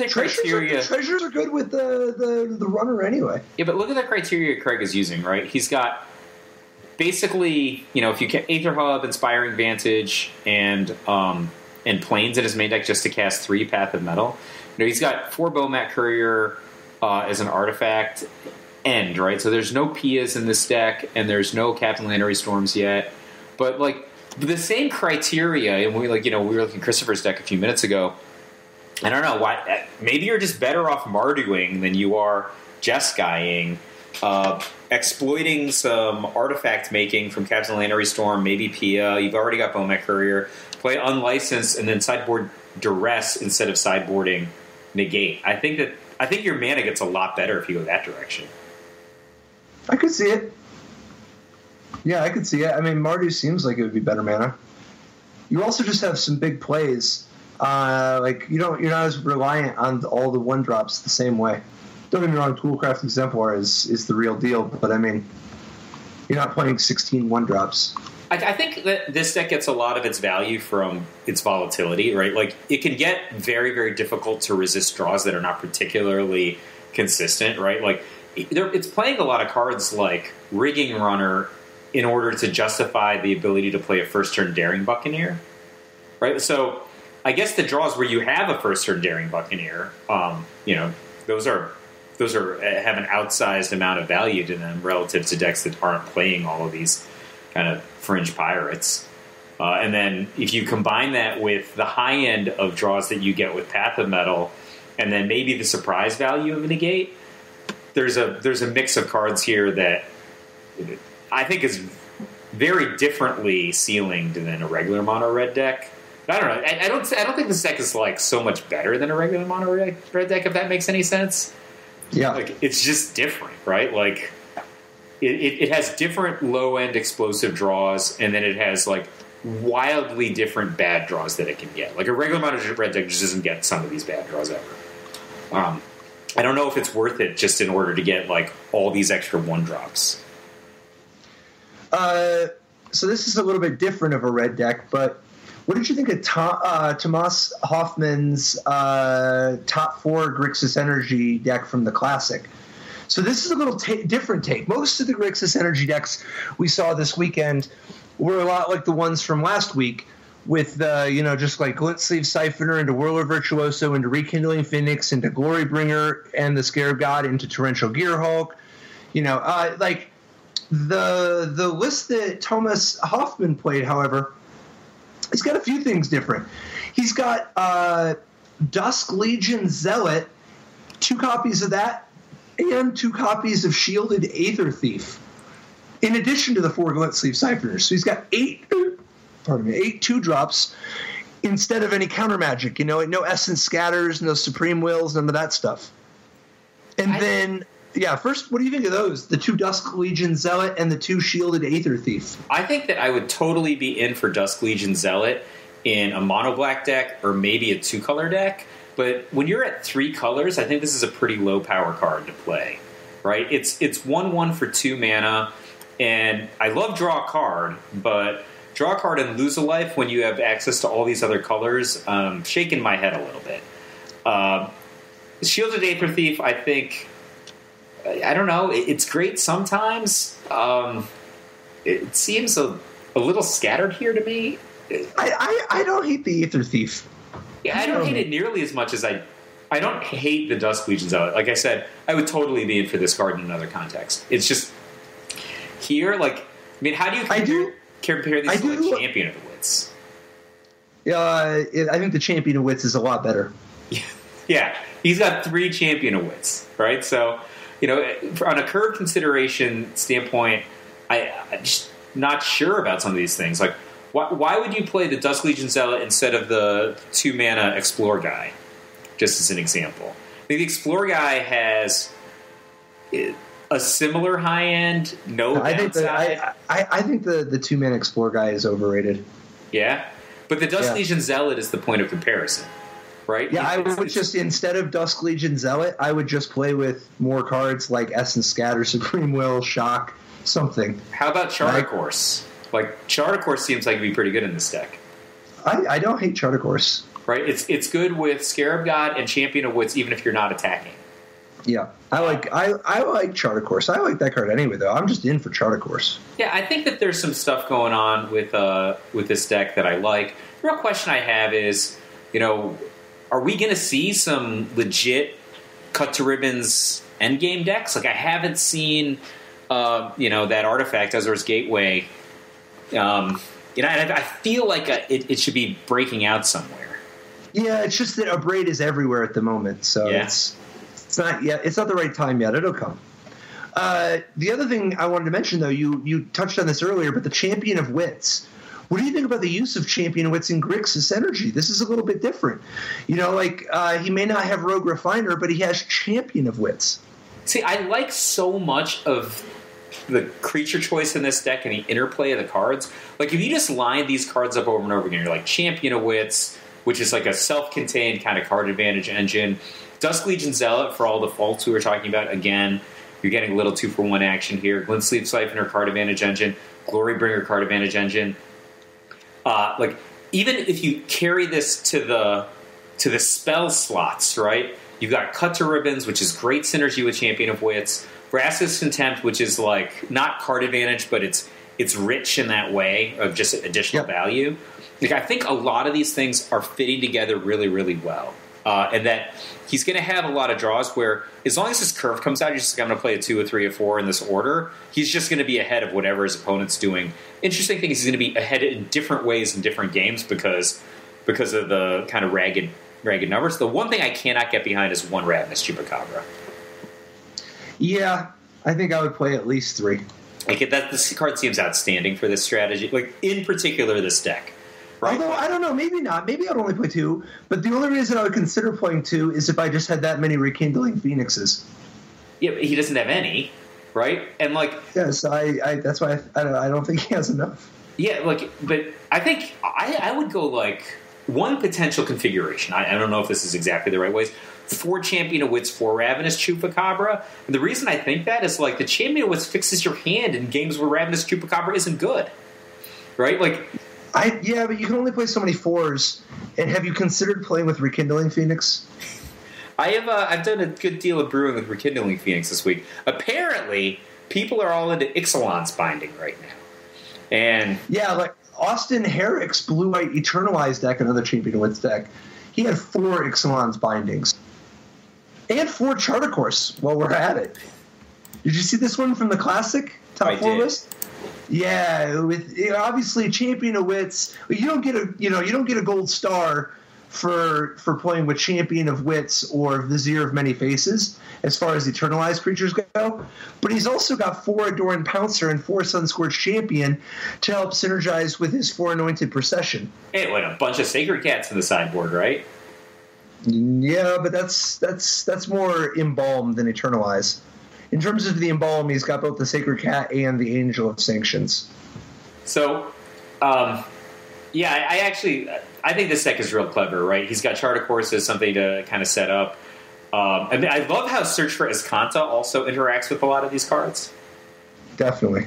[SPEAKER 1] criteria.
[SPEAKER 2] Treasures are good with the runner anyway.
[SPEAKER 1] Yeah, but look at the criteria Craig is using, right? He's got basically, if you get Aether Hub, Inspiring Vantage, and Plains in his main deck just to cast 3 Path of Mettle. He's got 4 Bomat Courier as an artifact end, right? So there's no Pias in this deck, and there's no Captain Lannery Storms yet. But like the same criteria, and we were looking at Christopher's deck a few minutes ago. I don't know why. Maybe you're just better off Marduing than you are Jeskaiing, exploiting some artifact making from Captainlanary Storm, maybe Pia. You've already got Bomat Courier. Play unlicensed and then sideboard duress instead of sideboarding negate. I think your mana gets a lot better if you go that direction.
[SPEAKER 2] I could see it. Yeah, I could see it. I mean, Mardu seems like it would be better mana. You also just have some big plays. You're not as reliant on all the 1-drops the same way. Don't get me wrong, Toolcraft Exemplar is the real deal, but I mean, you're not playing 16 1-drops.
[SPEAKER 1] I think that this deck gets a lot of its value from its volatility, right? Like, it can get very, very difficult to resist draws that are not particularly consistent, right? Like, it's playing a lot of cards like Rigging Runner in order to justify the ability to play a first-turn Daring Buccaneer, right? So, I guess the draws where you have a first-turn Daring Buccaneer, those have an outsized amount of value to them relative to decks that aren't playing all of these kind of fringe pirates. And then if you combine that with the high end of draws that you get with Path of Mettle, and then maybe the surprise value of a negate, there's a mix of cards here that I think is very differently ceilinged than a regular mono red deck. I don't know. I don't think this deck is like so much better than a regular mono red deck, if that makes any sense.
[SPEAKER 2] Yeah,
[SPEAKER 1] like it's just different, right? Like it has different low end explosive draws, and then it has like wildly different bad draws that it can get. Like a regular mono red deck just doesn't get some of these bad draws ever. I don't know if it's worth it just in order to get like all these extra 1-drops.
[SPEAKER 2] So this is a little bit different of a red deck, but what did you think of Tomas Hoffman's top 4 Grixis Energy deck from the Classic? So this is a little different take. Most of the Grixis Energy decks we saw this weekend were a lot like the ones from last week, with just like Glint Sleeve Siphoner into Whirler Virtuoso into Rekindling Phoenix into Glorybringer and the Scarab God into Torrential Gearhulk. Like the list that Thomas Hoffman played, however, he's got a few things different. He's got Dusk Legion Zealot, 2 copies of that, and 2 copies of Shielded Aether Thief, in addition to the 4 Glint Sleeve Siphoners. So he's got 8 2-drops instead of any counter magic. No Essence Scatters, no Supreme Wills, none of that stuff. And first, what do you think of those? The 2 Dusk Legion Zealot and the 2 Shielded Aether Thief.
[SPEAKER 1] I think that I would totally be in for Dusk Legion Zealot in a mono black deck or maybe a 2-color deck. But when you're at 3 colors, I think this is a pretty low power card to play, right? It's 1/1 for 2 mana, and I love draw a card, but draw a card and lose a life when you have access to all these other colors, shaking my head a little bit. Shielded Aether Thief, I think, I don't know, it's great sometimes. It seems a little scattered here to me.
[SPEAKER 2] I don't hate the Aether Thief.
[SPEAKER 1] Yeah, I don't hate it nearly as much as I don't hate the Dusk Legions of it. Like I said, I would totally be in for this card in another context. It's just here, like, I mean, how do you compare these to the Champion of the Wits?
[SPEAKER 2] I think the Champion of Wits is a lot better.
[SPEAKER 1] Yeah, he's got 3 Champion of Wits, right? So, on a curve consideration standpoint, I'm just not sure about some of these things. Like, why would you play the Dusk Legion Zealot instead of the 2-mana Explore guy? Just as an example. I think the Explore guy has a similar high end, downside.
[SPEAKER 2] I think the 2-mana Explore guy is overrated.
[SPEAKER 1] Yeah? But the Dusk Legion Zealot is the point of comparison, right?
[SPEAKER 2] Yeah, I would just, instead of Dusk Legion Zealot, I would just play with more cards like Essence Scatter, Supreme Will, Shock, something.
[SPEAKER 1] How about Charter Course? Like, Charter Course seems like it'd be pretty good in this deck.
[SPEAKER 2] I don't hate Charter Course.
[SPEAKER 1] Right? It's good with Scarab God and Champion of Wits, even if you're not attacking.
[SPEAKER 2] Yeah, I like Charter Course. I like that card anyway, though. I'm just in for Charter Course.
[SPEAKER 1] Yeah, I think that there's some stuff going on with this deck that I like. The real question I have is, are we going to see some legit cut to ribbons endgame decks? Like, I haven't seen, that artifact Azor's Gateway. And I feel like it should be breaking out somewhere.
[SPEAKER 2] Yeah, it's just that Abrade is everywhere at the moment, so it's not yet. It's not the right time yet. It'll come. The other thing I wanted to mention, though, you touched on this earlier, but the Champion of Wits. What do you think about the use of Champion of Wits in Grixis energy? This is a little bit different. You know, like, he may not have Rogue Refiner, but he has Champion of Wits.
[SPEAKER 1] See, I like so much of the creature choice in this deck and the interplay of the cards. Like, if you just line these cards up over and over again, you're like Champion of Wits, which is like a self-contained kind of card advantage engine. Dusk Legion Zealot for all the faults we were talking about. Again, you're getting a little 2-for-1 action here. Glint-Sleeve Siphoner card advantage engine. Glorybringer card advantage engine. Like, even if you carry this to the spell slots, right? You've got Cut to Ribbons, which is great synergy with Champion of Wits. Vraska's Contempt, which is like not card advantage, but it's rich in that way of just additional value. Like, I think a lot of these things are fitting together really, really well. And that he's going to have a lot of draws where, as long as his curve comes out, he's just going to play a 2, a 3, a 4 in this order. He's just going to be ahead of whatever his opponent's doing. Interesting thing is he's going to be ahead in different ways in different games because of the kind of ragged numbers. The one thing I cannot get behind is 1 Ravenous Chupacabra.
[SPEAKER 2] Yeah, I think I would play at least 3.
[SPEAKER 1] Like, this card seems outstanding for this strategy. Like, in particular, this deck. Right?
[SPEAKER 2] Although, I don't know, maybe not. Maybe I'd only play 2. But the only reason I would consider playing 2 is if I just had that many Rekindling Phoenixes.
[SPEAKER 1] Yeah, but he doesn't have any, right? And, like...
[SPEAKER 2] Yes, that's why I don't think he has enough.
[SPEAKER 1] Yeah, like, but I think I would go, like, one potential configuration. I don't know if this is exactly the right ways. 4 Champion of Wits, 4 Ravenous Chupacabra. And the reason I think that is, like, the Champion of Wits fixes your hand in games where Ravenous Chupacabra isn't good. Right? Like...
[SPEAKER 2] Yeah, but you can only play so many 4s. And have you considered playing with Rekindling Phoenix?
[SPEAKER 1] I've done a good deal of brewing with Rekindling Phoenix this week. Apparently, people are all into Ixalan's binding right now. And
[SPEAKER 2] yeah, like Austin Herrick's blue-white Eternalized deck, another Champion of Wits deck, he had 4 Ixalan's bindings. And 4 Charter Course while we're at it. Did you see this one from the Classic top 4 list? Yeah, with obviously Champion of Wits. You don't get a gold star for playing with Champion of Wits or Vizier of Many Faces as far as Eternalized creatures go. But he's also got 4 Adoran Pouncer and 4 Sunscorched Champion to help synergize with his 4 Anointed Procession.
[SPEAKER 1] Hey, what, a bunch of Sacred Cats in the sideboard, right?
[SPEAKER 2] Yeah, but that's more Embalm than Eternalize. In terms of the Embalm, he's got both the Sacred Cat and the Angel of Sanctions.
[SPEAKER 1] So, yeah, I think this deck is real clever, right? He's got Charter Course as something to kind of set up. I mean, I love how Search for Escanta also interacts with a lot of these cards.
[SPEAKER 2] Definitely.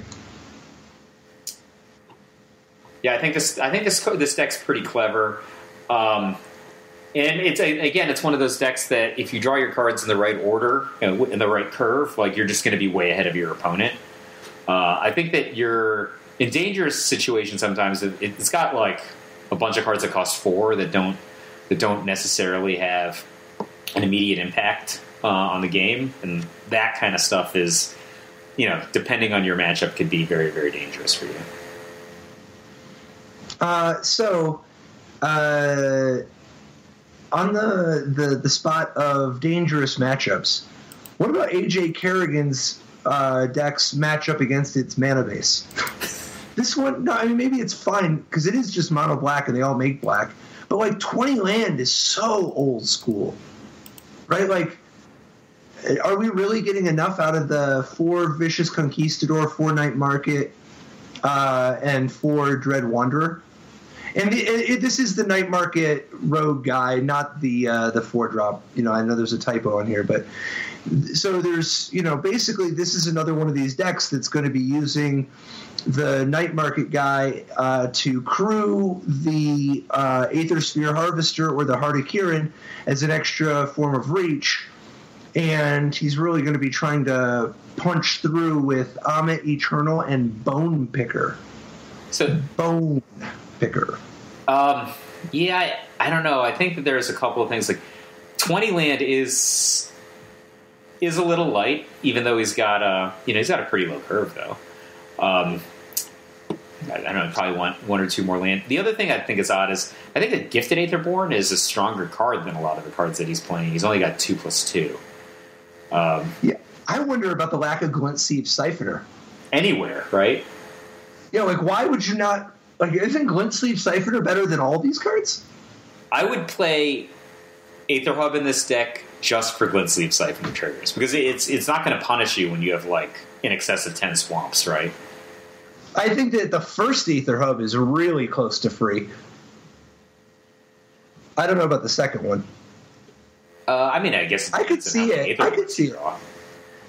[SPEAKER 1] Yeah, I think this deck's pretty clever. And it's one of those decks that if you draw your cards in the right order, in the right curve, like, you're just going to be way ahead of your opponent. I think that you're in dangerous situations sometimes. It's got like a bunch of cards that cost 4 that don't necessarily have an immediate impact on the game, and that kind of stuff is, depending on your matchup, could be very, very dangerous for you.
[SPEAKER 2] On the spot of dangerous matchups, what about AJ Kerrigan's deck's matchup against its mana base? This one, no, I mean, maybe it's fine because it is just mono black and they all make black. But like 20 land is so old school, right? Like, are we really getting enough out of the 4 Vicious Conquistador, 4 Night Market, and 4 Dread Wanderer? And this is the Night Market Rogue guy, not the 4-drop. I know there's a typo on here, but so there's, basically this is another one of these decks that's going to be using the Night Market guy to crew the Aether Sphere Harvester or the Heart of Kirin as an extra form of reach, and he's really going to be trying to punch through with Amit Eternal and Bone Picker.
[SPEAKER 1] So
[SPEAKER 2] Bone Picker.
[SPEAKER 1] Yeah, I don't know. I think that there's a couple of things. Like 20 land is a little light, even though he's got a pretty low curve though. I don't know, probably want 1 or 2 more land. The other thing I think is odd is I think that Gifted Aetherborn is a stronger card than a lot of the cards that he's playing. He's only got 2/2.
[SPEAKER 2] Yeah, I wonder about the lack of Glint Sieve Siphoner.
[SPEAKER 1] Anywhere, right?
[SPEAKER 2] Yeah, like, why would you not... Like, isn't Glint Sleeve Siphoner better than all these cards?
[SPEAKER 1] I would play Aether Hub in this deck just for Glint Sleeve Siphoner triggers, because it's not going to punish you when you have, like, in excess of 10 swamps, right?
[SPEAKER 2] I think that the first Aether Hub is really close to free. I don't know about the second one.
[SPEAKER 1] I mean, I guess...
[SPEAKER 2] I could see it. I could see it.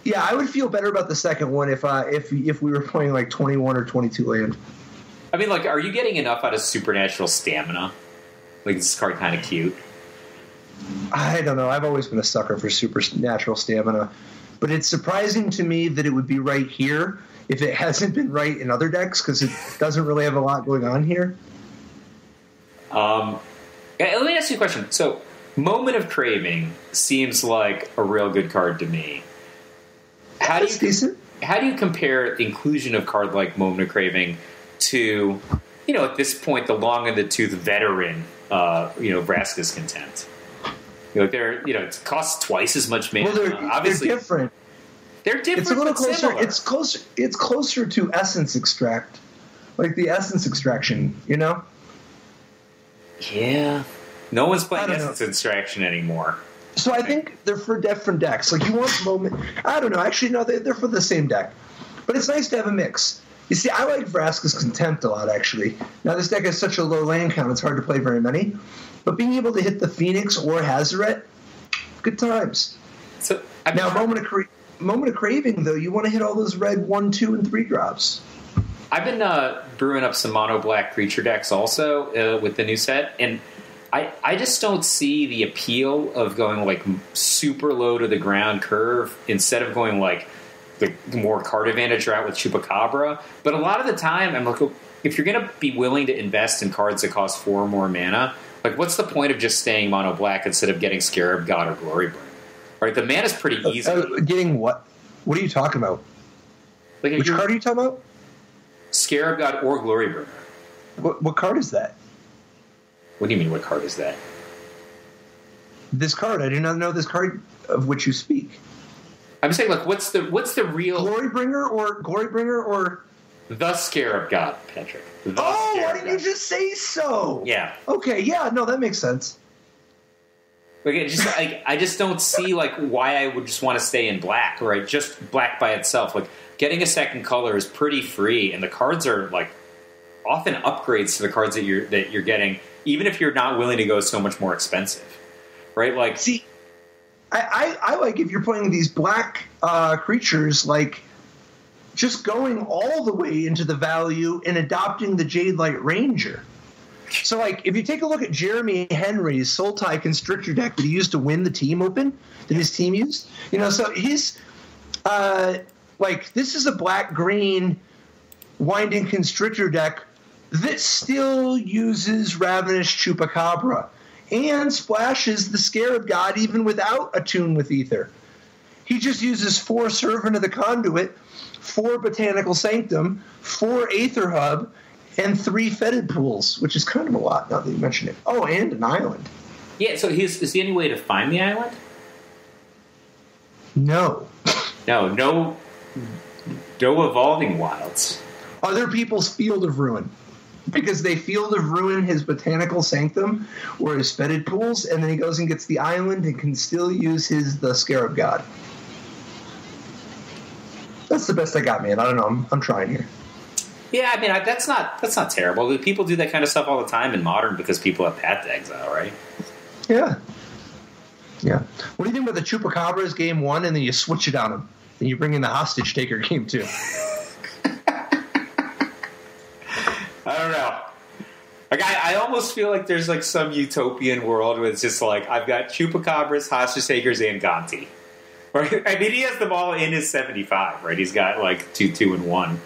[SPEAKER 2] Yeah, I would feel better about the second one if we were playing, like, 21 or 22 land.
[SPEAKER 1] I mean, like, are you getting enough out of Supernatural Stamina? Like, is this card kind of cute?
[SPEAKER 2] I don't know. I've always been a sucker for Supernatural Stamina. But it's surprising to me that it would be right here if it hasn't been right in other decks, because it doesn't really have a lot going on here.
[SPEAKER 1] Let me ask you a question. So, Moment of Craving seems like a real good card to me.
[SPEAKER 2] That's decent.
[SPEAKER 1] How do you compare the inclusion of card like Moment of Craving to, at this point, the long in the tooth veteran, Vraska's Contempt? It costs twice as much mana.
[SPEAKER 2] Well,
[SPEAKER 1] obviously,
[SPEAKER 2] they're different.
[SPEAKER 1] They're different.
[SPEAKER 2] It's a little closer.
[SPEAKER 1] Similar.
[SPEAKER 2] It's closer to Essence Extract, like the Essence Extraction.
[SPEAKER 1] Yeah. No one's playing Essence Extraction anymore.
[SPEAKER 2] So I think they're for different decks. Like, you want Moment... I don't know. Actually, no, they're for the same deck. But it's nice to have a mix. You see, I like Vraska's Contempt a lot, actually. Now, this deck has such a low land count, it's hard to play very many. But being able to hit the Phoenix or Hazoret, good times.
[SPEAKER 1] So
[SPEAKER 2] now, Moment of Craving, though, you want to hit all those red 1, 2, and 3 drops.
[SPEAKER 1] I've been brewing up some mono-black creature decks also with the new set, and I just don't see the appeal of going, like, super low to the ground curve instead of going, like, the more card advantage route with Chupacabra. But a lot of the time, I'm like, if you're going to be willing to invest in cards that cost 4 more mana, like, what's the point of just staying mono black instead of getting Scarab God or Glorybringer? Right, the mana's pretty easy.
[SPEAKER 2] Getting what? What are you talking about?
[SPEAKER 1] Like,
[SPEAKER 2] which card are you talking about?
[SPEAKER 1] Scarab God or Glorybringer.
[SPEAKER 2] What card is that?
[SPEAKER 1] What do you mean, what card is that?
[SPEAKER 2] This card. I do not know this card of which you speak.
[SPEAKER 1] I'm saying, like, what's the real
[SPEAKER 2] Glorybringer or
[SPEAKER 1] the Scarab God, Patrick?
[SPEAKER 2] Why didn't you just say so?
[SPEAKER 1] Yeah.
[SPEAKER 2] Okay. Yeah. No, that makes sense.
[SPEAKER 1] Like, I just don't see, like, why I would just want to stay in black, right? Just black by itself. Like, getting a second color is pretty free, and the cards are, like, often upgrades to the cards that you're getting, even if you're not willing to go so much more expensive, right? Like,
[SPEAKER 2] see, I like, if you're playing these black creatures, like, just going all the way into the value and adopting the Jadelight Ranger. So, like, if you take a look at Jeremy Henry's Sultai Constrictor deck that he used to win the team open, that his team used, so he's, this is a black-green Winding Constrictor deck that still uses Ravenous Chupacabra and splashes the Scarab God even without a Tune with Ether. He just uses 4 Servant of the Conduit, 4 Botanical Sanctum, 4 Aether Hub, and 3 Fetid Pools, which is kind of a lot now that you mention it. Oh, and an island.
[SPEAKER 1] Yeah, so is there any way to find the island?
[SPEAKER 2] No.
[SPEAKER 1] No Evolving Wilds.
[SPEAKER 2] Other people's Field of Ruin. Because they Field of Ruin his Botanical Sanctum or his Fetid Pools, and then he goes and gets the island and can still use the Scarab God. That's the best I got, man. I don't know. I'm trying here.
[SPEAKER 1] Yeah, I mean, that's not terrible. People do that kind of stuff all the time in Modern because people have Path to Exile, right?
[SPEAKER 2] Yeah. Yeah. What do you think about the Chupacabras game 1, and then you switch it on them, and you bring in the Hostage Taker game 2?
[SPEAKER 1] I don't know. Like, I almost feel like there's, like, some utopian world where it's just like, I've got Chupacabras, Hostage Takers, and Gonti. Right? I mean, he has them all in his 75, right? He's got, like, 2, 2, and 1.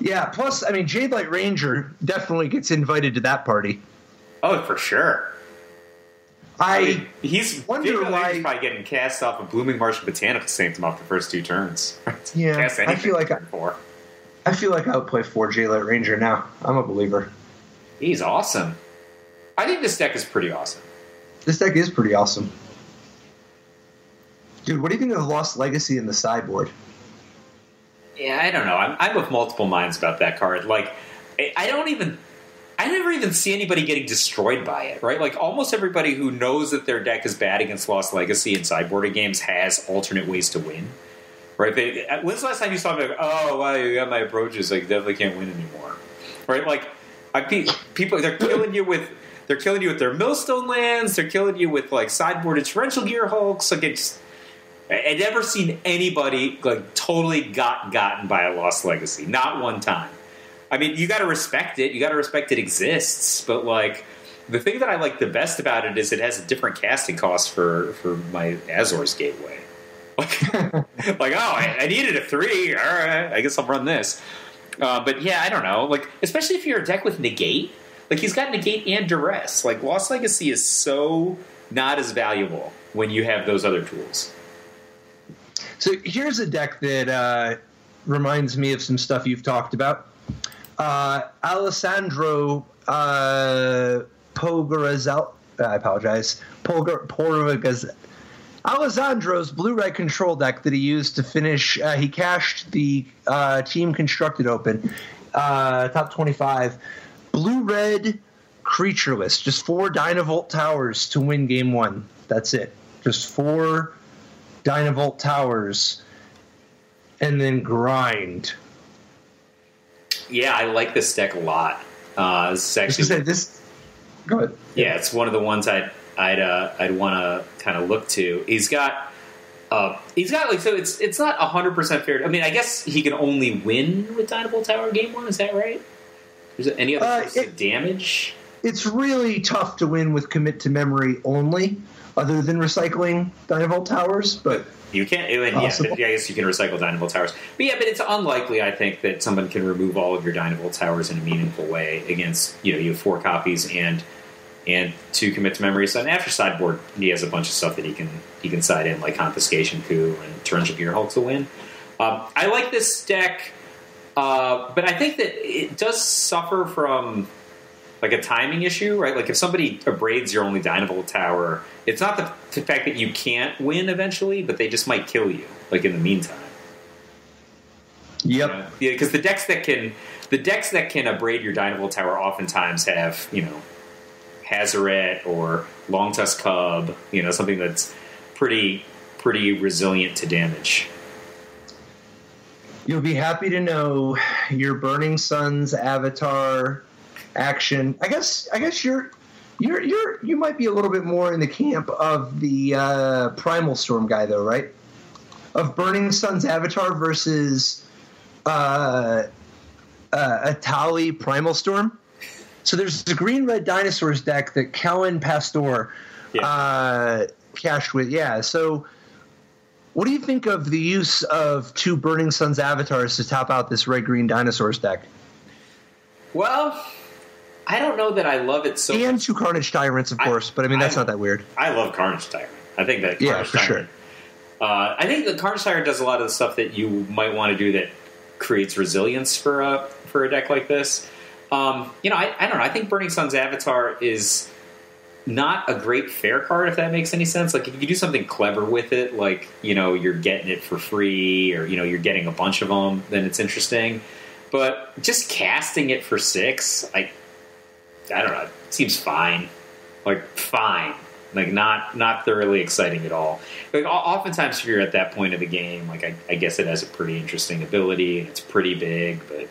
[SPEAKER 2] Yeah, plus, I mean, Jadelight Ranger definitely gets invited to that party.
[SPEAKER 1] Oh, for sure. He's
[SPEAKER 2] wonder why
[SPEAKER 1] he's probably getting cast off of Blooming Marsh and Botanical Sanctum off the first 2 turns.
[SPEAKER 2] Yeah, I feel like I would play 4 Jadelight Ranger now. I'm a believer.
[SPEAKER 1] He's awesome. I think this deck is pretty awesome.
[SPEAKER 2] This deck is pretty awesome. Dude, what do you think of Lost Legacy in the sideboard?
[SPEAKER 1] Yeah, I don't know. I'm of multiple minds about that card. Like, I never even see anybody getting destroyed by it, right? Like, almost everybody who knows that their deck is bad against Lost Legacy in sideboarding games has alternate ways to win, right? When's the last time you saw me like, oh, wow, you got my approaches, like, definitely can't win anymore, right? Like, people, they're killing you with their Millstone lands, they're killing you with, like, sideboarded Torrential Gear Hulks, like, I've never seen anybody, like, totally gotten by a Lost Legacy. Not one time. I mean, you got to respect it. You got to respect it exists. But, like, the thing that I like the best about it is it has a different casting cost for my Azor's Gateway. Like, I needed a 3. All right, I guess I'll run this. But, yeah, I don't know. Like, especially if you're a deck with Negate. Like, he's got Negate and Duress. Like, Lost Legacy is so not as valuable when you have those other tools.
[SPEAKER 2] So here's a deck that reminds me of some stuff you've talked about. Alessandro Pogorazal. I apologize. Pogorazal. Alessandro's blue-red control deck that he used to finish. He cashed the Team Constructed Open, top 25. Blue-red creatureless. Just 4 Dynavolt Towers to win game 1. That's it. Just 4 Dynavolt Towers, and then grind. Yeah,
[SPEAKER 1] I like this deck a lot. This is actually
[SPEAKER 2] Go ahead.
[SPEAKER 1] Yeah, it's one of the ones I'd want to kind of look to. He's got like, so it's not 100% fair. I mean, I guess he can only win with Dynavolt Tower game 1. Is that right? Is there any other source of damage?
[SPEAKER 2] It's really tough to win with Commit to Memory only, other than recycling Dynavolt Towers, but
[SPEAKER 1] you can't. Yeah, I guess you can recycle Dynavolt Towers, but it's unlikely. I think that someone can remove all of your Dynavolt Towers in a meaningful way against you have 4 copies and 2 Commit to Memory. So after sideboard, he has a bunch of stuff that he can side in, like Confiscation Coup and Torrential Gear Hulk to win. I like this deck, but I think that it does suffer from like a timing issue, right? Like if somebody abrades your only Dynavolt Tower, it's not the fact that you can't win eventually, but they just might kill you, like in the meantime.
[SPEAKER 2] Yep.
[SPEAKER 1] Yeah, because the decks that can abrade your Dynavolt Tower oftentimes have, Hazoret or Longtusk Cub, something that's pretty resilient to damage.
[SPEAKER 2] You'll be happy to know your Burning Suns avatar action. I guess you might be a little bit more in the camp of the Primal Storm guy, though, right? Of Burning Sun's avatar versus Atali Primal Storm. So there's the green-red dinosaurs deck that Kellen Pastor cashed with. Yeah, so what do you think of the use of 2 Burning Suns avatars to top out this red-green dinosaurs deck?
[SPEAKER 1] Well, I don't know that I love it so much.
[SPEAKER 2] And 2 Carnage Tyrants, of course, but I mean, that's not that weird.
[SPEAKER 1] I love Carnage Tyrant. I think that Carnage Tyrant. Sure. I think the Carnage Tyrant does a lot of the stuff that you might want to do that creates resilience for a deck like this. I don't know. I think Burning Sun's Avatar is not a great fair card, if that makes any sense. Like, if you do something clever with it, like, you're getting it for free, or, you're getting a bunch of them, then it's interesting. But just casting it for 6, I don't know. It seems fine. Like, fine. Like, not thoroughly exciting at all. Like, oftentimes if you're at that point of the game, like, I guess it has a pretty interesting ability, and it's pretty big, but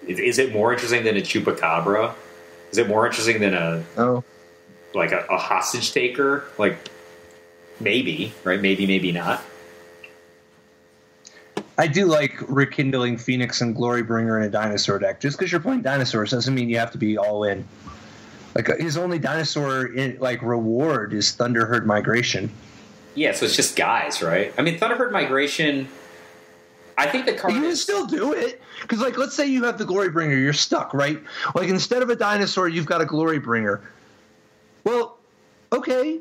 [SPEAKER 1] is it more interesting than a Chupacabra? Is it more interesting than a hostage taker? Like, maybe, right? Maybe not.
[SPEAKER 2] I do like rekindling Phoenix and Glorybringer in a dinosaur deck. Just because you're playing dinosaurs doesn't mean you have to be all in. Like, his only dinosaur reward is Thunderherd Migration.
[SPEAKER 1] Yeah, so it's just guys, right? I mean, Thunderherd Migration, I think the card...
[SPEAKER 2] You can still do it. Because, like, let's say you have the Glorybringer. You're stuck, right? Like, instead of a dinosaur, you've got a Glorybringer. Well, okay.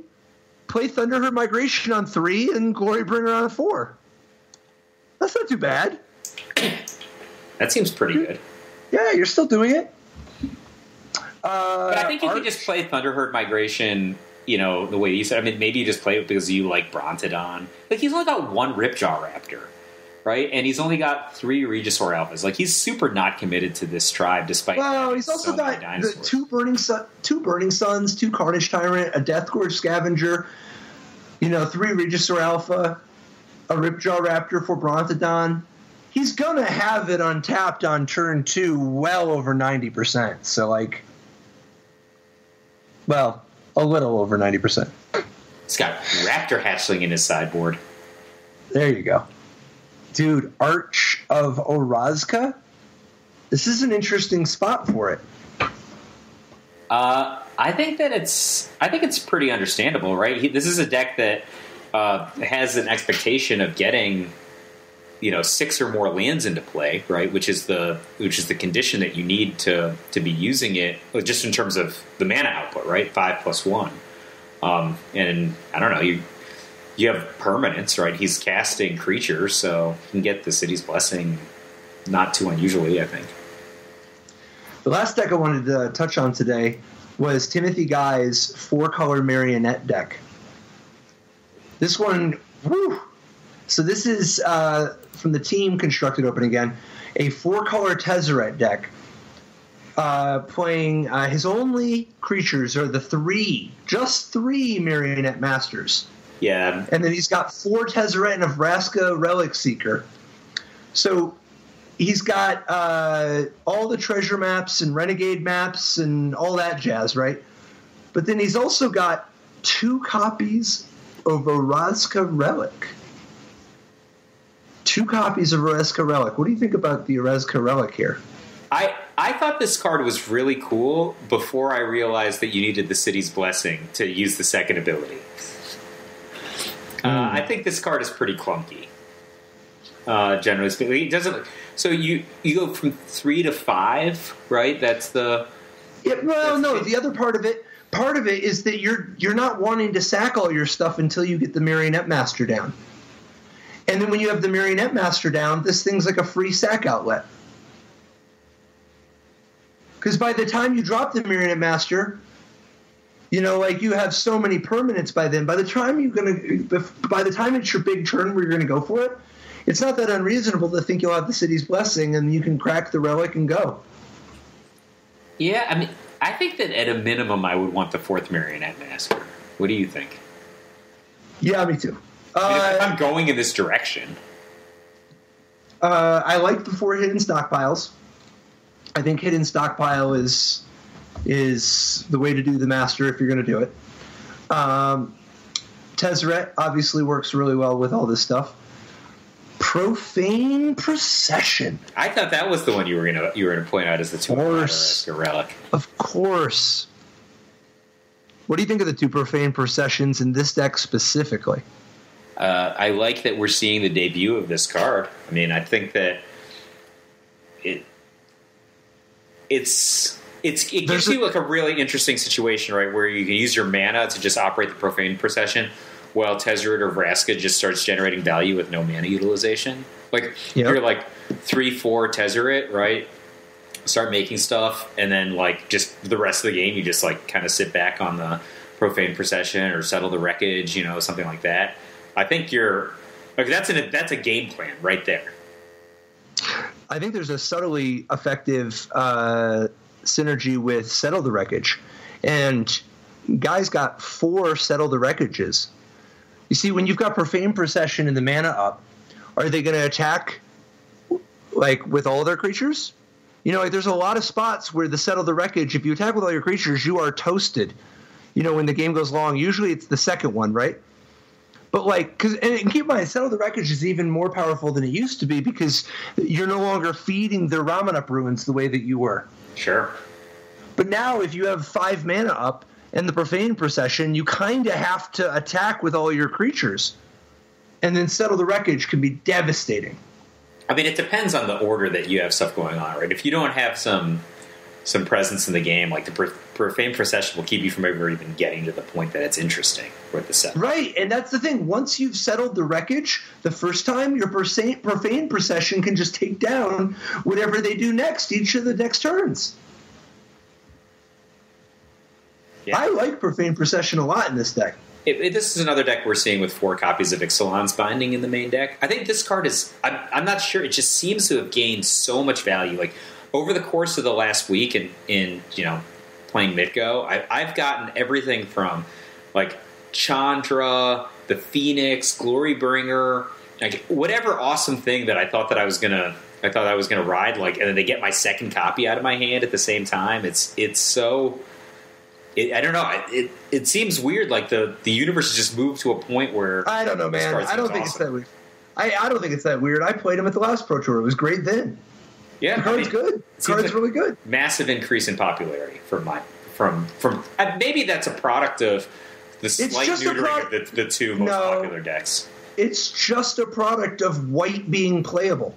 [SPEAKER 2] Play Thunderherd Migration on 3 and Glorybringer on 4. That's not too bad.
[SPEAKER 1] That seems pretty good.
[SPEAKER 2] Yeah, you're still doing it.
[SPEAKER 1] But I think you could just play Thunderherd Migration, the way you said. I mean, maybe you just play it because you like Brontodon. Like, he's only got one Ripjaw Raptor, right? And he's only got 3 Regisaur Alphas. Like, he's super not committed to this tribe, despite.
[SPEAKER 2] Well, he's also got the 2 Burning Suns, 2 Carnage Tyrant, a Death Gorge Scavenger, 3 Regisaur Alpha, a Ripjaw Raptor for Brontodon. He's gonna have it untapped on turn 2, well over 90%. So, like, well, a little over 90%.
[SPEAKER 1] He's got Raptor Hatchling in his sideboard.
[SPEAKER 2] There you go. Dude, Arch of Orazka? This is an interesting spot for it.
[SPEAKER 1] I think it's pretty understandable, right? This is a deck that has an expectation of getting 6 or more lands into play, right? Which is the condition that you need to be using it, just in terms of the mana output, right? 5+1, and I don't know, you have permanence, right? He's casting creatures, so you can get the City's Blessing not too unusually, I think.
[SPEAKER 2] The last deck I wanted to touch on today was Timothy Guy's 4-color Marionette deck. This one, whew. So this is from the team Constructed Open again, a 4-color Tezzeret deck. Playing his only creatures are just 3 Marionette Masters.
[SPEAKER 1] Yeah.
[SPEAKER 2] And then he's got 4 Tezzeret and a Vraska Relic Seeker. So he's got all the treasure maps and renegade maps and all that jazz, right? But then he's also got 2 copies of Orazka Relic. 2 copies of Orazka Relic. What do you think about the Orazka Relic here?
[SPEAKER 1] I thought this card was really cool before I realized that you needed the City's Blessing to use the second ability. I think this card is pretty clunky, generally speaking. It doesn't. So you go from 3 to 5, right? That's the.
[SPEAKER 2] Yeah, well, no. The other part of it is that you're not wanting to sack all your stuff until you get the Marionette Master down. And then when you have the Marionette Master down, this thing's like a free sack outlet. Because by the time you drop the Marionette Master, you have so many permanents by then. By the time it's your big turn where you're going to go for it, it's not that unreasonable to think you'll have the City's Blessing and you can crack the relic and go.
[SPEAKER 1] Yeah, I mean, I think that at a minimum I would want the 4th Marionette Master. What do you think?
[SPEAKER 2] Yeah, me too.
[SPEAKER 1] If I'm going in this direction.
[SPEAKER 2] I like the 4 hidden stockpiles. I think hidden stockpile is the way to do the master if you're going to do it. Tezzeret obviously works really well with all this stuff. Profane Procession.
[SPEAKER 1] I thought that was the one you were gonna point out as the 2 relic.
[SPEAKER 2] Of course. What do you think of the 2 Profane Processions in this deck specifically?
[SPEAKER 1] I like that we're seeing the debut of this card. I mean, I think that it gives you like a really interesting situation, right, where you can use your mana to just operate the Profane Procession, while Tezzeret or Vraska just starts generating value with no mana utilization. Like, you're like 3-4 Tezzeret, right? Start making stuff, and then like just the rest of the game, you just like kind of sit back on the Profane Procession or Settle the Wreckage, something like that. I think that's a game plan right there.
[SPEAKER 2] I think there's a subtly effective synergy with Settle the Wreckage, and Guy's got 4 Settle the Wreckages. You see, when you've got Profane Procession and the mana up, are they going to attack like with all their creatures? There's a lot of spots where the Settle the Wreckage, if you attack with all your creatures, you are toasted. When the game goes long, usually it's the second one, right? But and keep in mind, Settle the Wreckage is even more powerful than it used to be because you're no longer feeding the Ramunap Ruins the way that you were.
[SPEAKER 1] Sure.
[SPEAKER 2] But now, if you have 5 mana up and the Profane Procession, you kind of have to attack with all your creatures, and then Settle the Wreckage can be devastating.
[SPEAKER 1] I mean, it depends on the order that you have stuff going on, right? If you don't have some presence in the game, like the Profane Procession will keep you from ever even getting to the point that it's interesting with the set.
[SPEAKER 2] Right, and that's the thing. Once you've settled the wreckage the first time, your Profane Procession can just take down whatever they do next, each of the next turns.
[SPEAKER 1] Yeah.
[SPEAKER 2] I like Profane Procession a lot in this deck.
[SPEAKER 1] This is another deck we're seeing with 4 copies of Ixalan's Binding in the main deck. I think this card is... I'm not sure. It just seems to have gained so much value. Like, over the course of the last week in playing Mitgo, I've gotten everything from, like, Chandra, the Phoenix, Glorybringer, like, whatever awesome thing that I thought I was gonna ride, like, and then they get my second copy out of my hand at the same time. It's so... I don't know. It seems weird. Like the universe has just moved to a point where
[SPEAKER 2] I don't know, man. I don't think it's that weird. I don't think it's that weird. I played him at the last Pro Tour. It was great then.
[SPEAKER 1] Yeah,
[SPEAKER 2] the card's good. The card's like really good.
[SPEAKER 1] Massive increase in popularity from maybe that's a product of the slight neutering of the 2 most popular decks.
[SPEAKER 2] It's just a product of white being playable.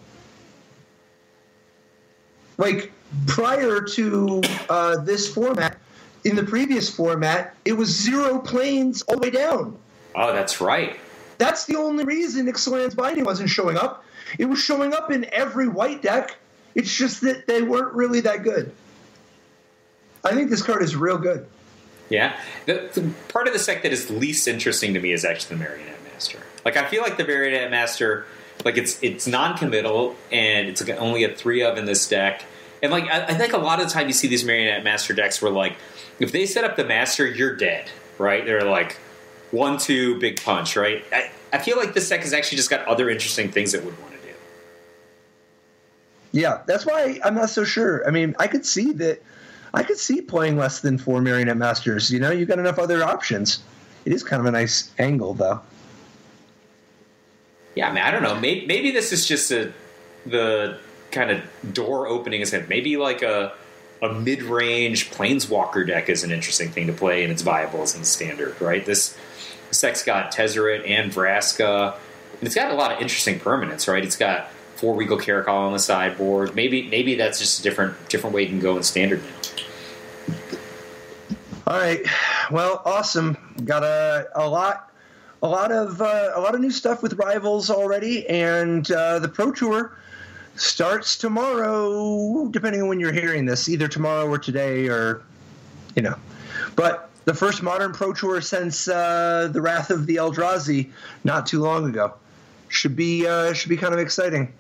[SPEAKER 2] Like prior to this format. In the previous format, it was 0 planes all the way down.
[SPEAKER 1] Oh, that's right.
[SPEAKER 2] That's the only reason Ixalan's Binding wasn't showing up. It was showing up in every white deck. It's just that they weren't really that good. I think this card is real good.
[SPEAKER 1] Yeah. The part of the deck that is least interesting to me is actually the Marionette Master. Like, I feel like the Marionette Master, like, it's non-committal, and it's only a 3 of in this deck. And, like, I think a lot of the time you see these Marionette Master decks where, like, if they set up the Master, you're dead, right? They're like 1-2 big punch, right? I feel like this deck has actually just got other interesting things it would want to do.
[SPEAKER 2] Yeah, that's why I'm not so sure. I mean, I could see playing less than 4 Marionette Masters. You know, you've got enough other options. It is kind of a nice angle, though.
[SPEAKER 1] Yeah, I mean, I don't know. Maybe this is just the kind of door opening his head. Maybe like a mid-range Planeswalker deck is an interesting thing to play, and it's viable as in standard, right? This deck's got Tezzeret and Vraska, and it's got a lot of interesting permanents, right? It's got 4 Regal Caracal on the sideboard. Maybe that's just a different way you can go in standard now.
[SPEAKER 2] All right, well, awesome. Got a lot of new stuff with Rivals already, and the Pro Tour starts tomorrow, depending on when you're hearing this, either tomorrow or today, or, you know. But the first modern Pro Tour since the Wrath of the Eldrazi not too long ago. Should be kind of exciting.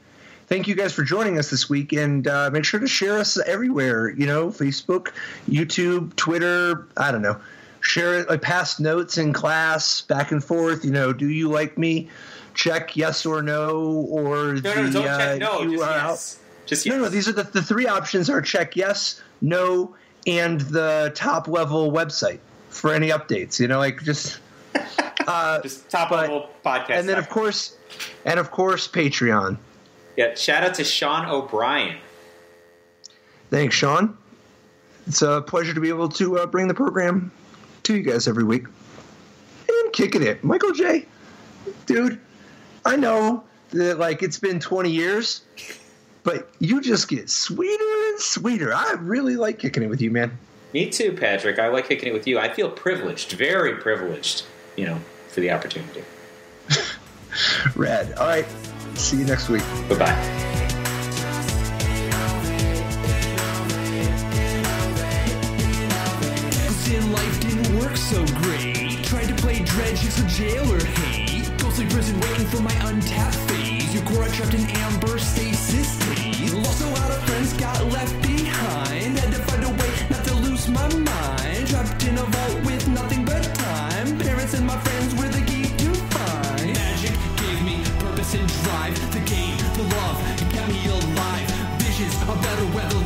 [SPEAKER 2] Thank you guys for joining us this week, and make sure to share us everywhere, you know, Facebook, YouTube, Twitter, I don't know. Share it, like past notes in class, back and forth, you know, do you like me? Check yes or no, or
[SPEAKER 1] don't check no, just yes. Just yes.
[SPEAKER 2] No, these are the 3 options are check yes, no, and the top level website for any updates. You know, like just
[SPEAKER 1] top level podcast.
[SPEAKER 2] And then of course Patreon.
[SPEAKER 1] Yeah, shout out to Sean O'Brien.
[SPEAKER 2] Thanks, Sean. It's a pleasure to be able to bring the program to you guys every week. And kicking it, Michael J. Dude. I know that, like, it's been 20 years, but you just get sweeter and sweeter. I really like kicking it with you, man.
[SPEAKER 1] Me too, Patrick. I like kicking it with you. I feel privileged, very privileged, you know, for the opportunity.
[SPEAKER 2] Rad. All right. See you next week.
[SPEAKER 1] Bye-bye.
[SPEAKER 3] Life didn't work so great. Tried to play dredge, so jail or hate. Ghostly prison waiting for my untapped phase. Your core trapped in amber stasis state. Lost a lot of friends, got left behind. Had to find a way not to lose my mind. Trapped in a vault with nothing but time. Parents and my friends were the key to find. Magic gave me purpose and drive. The game, the love, it kept me alive. Visions of better weather.